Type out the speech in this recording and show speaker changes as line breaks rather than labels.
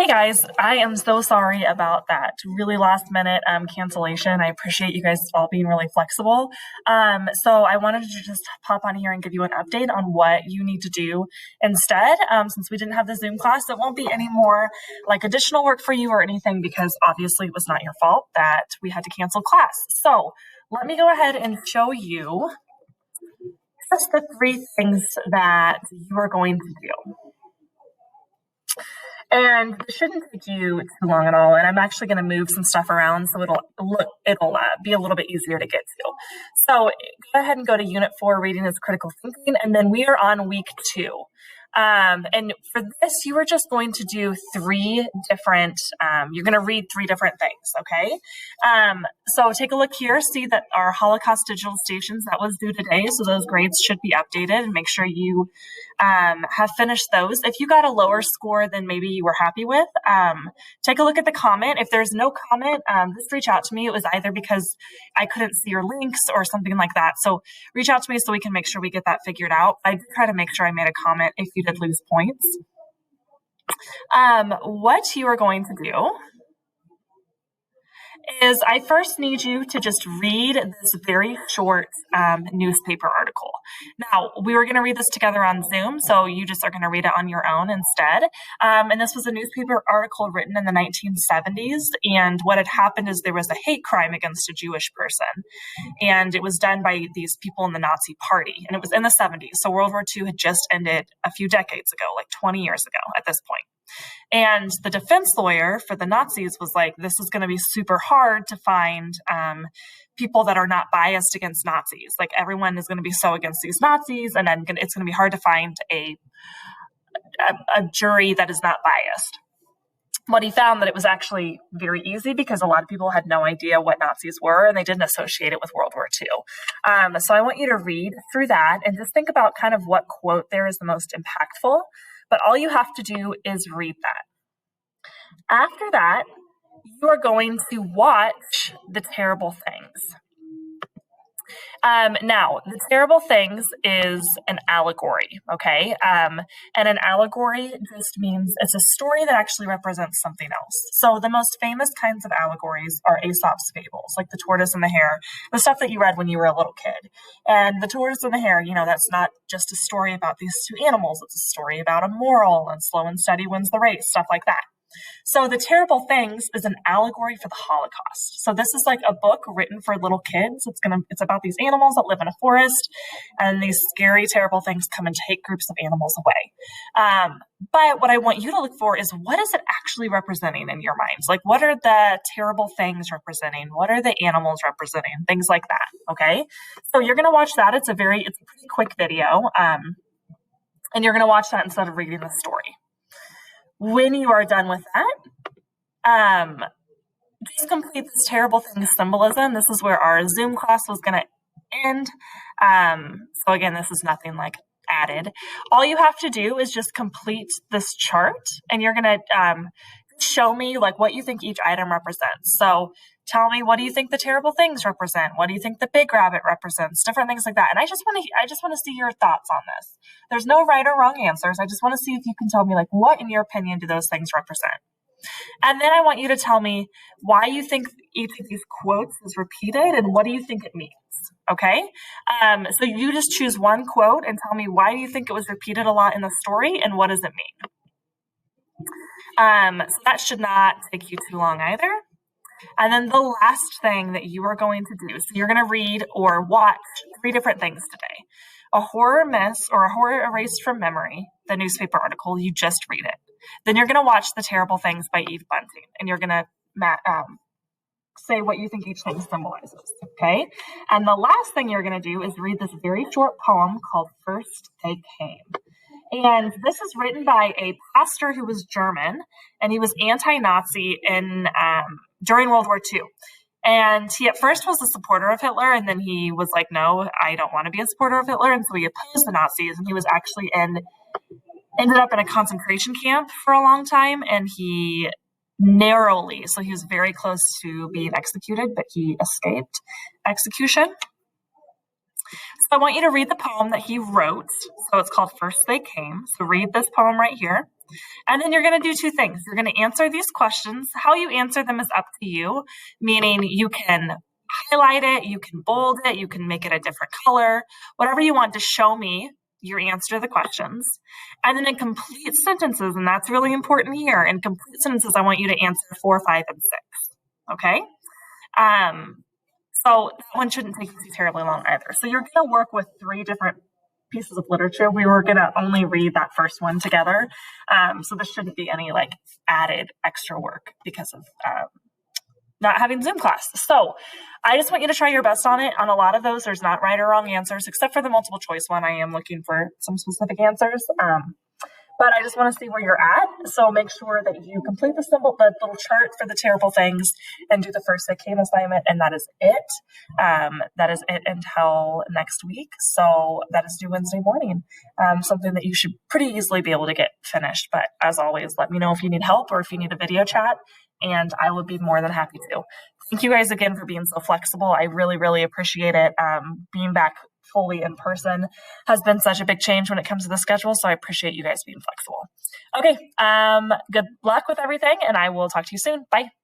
Hey guys, I am so sorry about that really last minute cancellation. I appreciate you guys all being really flexible. So I wanted to just pop on here and give you an update on what you need to do instead. Since we didn't have the Zoom class, it won't be any more like additional work for you or anything because obviously it was not your fault that we had to cancel class. So let me go ahead and show you just the three things that you are going to do. And it shouldn't take you too long at all. And I'm actually going to move some stuff around so it'll be a little bit easier to get to. So go ahead and go to Unit 4, Reading is Critical Thinking, and then we are on week 2. And for this, you are just going to do you're going to read 3 different things, okay? So take a look here, see that our Holocaust digital stations, that was due today, so those grades should be updated, and make sure you have finished those. If you got a lower score than maybe you were happy with, take a look at the comment. If there's no comment, just reach out to me. It was either because I couldn't see your links or something like that. So reach out to me so we can make sure we get that figured out. I did try to make sure I made a comment if you did lose points. What you are going to do is I first need you to just read this very short newspaper article. Now, we were going to read this together on Zoom, so you just are going to read it on your own instead. And this was a newspaper article written in the 1970s, and what had happened is there was a hate crime against a Jewish person, and it was done by these people in the Nazi Party, and it was in the 70s, so World War II had just ended a few decades ago, like 20 years ago at this point. And the defense lawyer for the Nazis was like, this is going to be super hard to find people that are not biased against Nazis. Like everyone is going to be so against these Nazis, and then it's going to be hard to find a jury that is not biased. What he found that it was actually very easy because a lot of people had no idea what Nazis were and they didn't associate it with World War II. So I want you to read through that and just think about kind of what quote there is the most impactful. But all you have to do is read that. After that, you are going to watch The Terrible Things. Now, The Terrible Things is an allegory, okay? And an allegory just means it's a story that actually represents something else. So the most famous kinds of allegories are Aesop's fables, like The Tortoise and the Hare, the stuff that you read when you were a little kid. And The Tortoise and the Hare, that's not just a story about these two animals. It's a story about a moral, and slow and steady wins the race, stuff like that. So The Terrible Things is an allegory for the Holocaust. So this is like a book written for little kids. It's about these animals that live in a forest, and these scary, terrible things come and take groups of animals away. But what I want you to look for is, what is it actually representing in your minds? Like, what are the terrible things representing? What are the animals representing? Things like that. Okay. So you're going to watch that. It's a pretty quick video. And you're going to watch that instead of reading the story. When you are done with that, just complete this terrible thing symbolism. This is where our Zoom class was going to end. So again, this is nothing like added. All you have to do is just complete this chart, and you're going to show me like what you think each item represents. So tell me, what do you think the terrible things represent? What do you think the big rabbit represents? Different things like that. And I just want to see your thoughts on this. There's no right or wrong answers. I just want to see if you can tell me, like, what in your opinion do those things represent? And then I want you to tell me why you think each of these quotes is repeated and what do you think it means. Okay? So you just choose one quote and tell me, why do you think it was repeated a lot in the story and what does it mean? So that should not take you too long either. And then the last thing that you are going to do, so you're going to read or watch 3 different things today. A horror miss or a horror erased from memory, the newspaper article, you just read it. Then you're going to watch The Terrible Things by Eve Bunting, and you're going to say what you think each thing symbolizes, okay? And the last thing you're going to do is read this very short poem called First They Came. And this is written by a pastor who was German, and he was anti-Nazi during World War II. And he at first was a supporter of Hitler, and then he was like, no, I don't want to be a supporter of Hitler. And so he opposed the Nazis, and he was actually ended up in a concentration camp for a long time, and he was very close to being executed, but he escaped execution. So I want you to read the poem that he wrote. So it's called First They Came. So read this poem right here. And then you're going to do two things. You're going to answer these questions. How you answer them is up to you, meaning you can highlight it, you can bold it, you can make it a different color, whatever you want to show me your answer to the questions. And then in complete sentences, and that's really important here, in complete sentences, I want you to answer 4, 5, and 6. Okay? So that one shouldn't take you terribly long either. So you're going to work with 3 different pieces of literature. We were going to only read that first one together. So this shouldn't be any like added extra work because of not having Zoom class. So I just want you to try your best on it. On a lot of those, there's not right or wrong answers, except for the multiple choice one. I am looking for some specific answers. But I just want to see where you're at. So make sure that you complete the little chart for the terrible things and do the first ACAME assignment. And that is it. That is it until next week. So that is due Wednesday morning. Something that you should pretty easily be able to get finished. But as always, let me know if you need help or if you need a video chat, and I would be more than happy to. Thank you guys again for being so flexible. I really, really appreciate it. Being back fully in person has been such a big change when it comes to the schedule. So I appreciate you guys being flexible. Okay. Good luck with everything, and I will talk to you soon. Bye.